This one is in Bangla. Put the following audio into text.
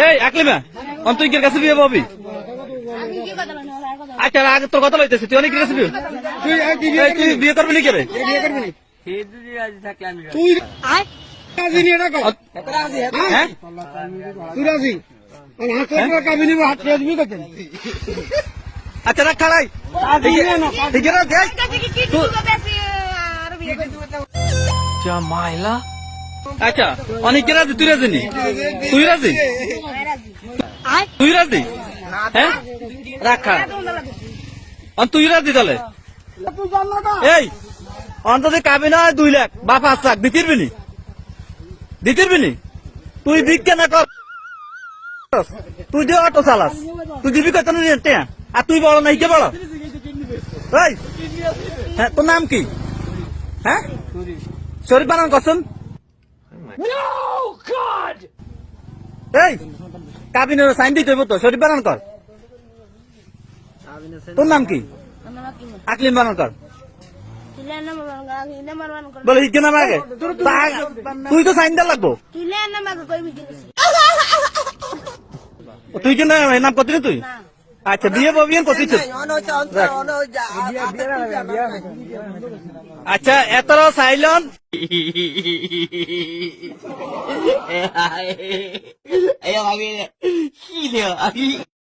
এই আকলিমা তুই কি কাছে বিয়ে পাবি? আচ্ছা আগে তোর কথা লইতেছি, তুই অনেকের কাছে বিয়ে তুই বিয়ে করবি না কে রে? আচ্ছা রাখ খাড়াই মাইলা। আচ্ছা অনেক রাজি, তুই রাজি নি? তুই রাজি? তুই রাজি? হ্যাঁ রাখা তুই রাজি তাহলে? এই অন্তত কাবি না 2 লাখ বা 5 লাখ দিতিরবি নি? দিতিরবি নি? তুই বিজ্ঞান না কর, তুই যে অটো চালাস, তুই দিবি কত নিয়ে? আর তুই বড় নাই কে বড়? হ্যাঁ তোর নাম কি? হ্যাঁ শরীফ বানান কসম। এই কাবিনের সাইন দিতে হইব তো, শরীফ বানান কর। তোর নাম কি? আকলিম বানান কর। বলে হিকে নাম আগে, তুই তো সাইন দেওয়া লাগবো। তুই কি নাম করতি না তুই? আচ্ছা বিয়ে পাবি করতিস? আচ্ছা এত সাইলন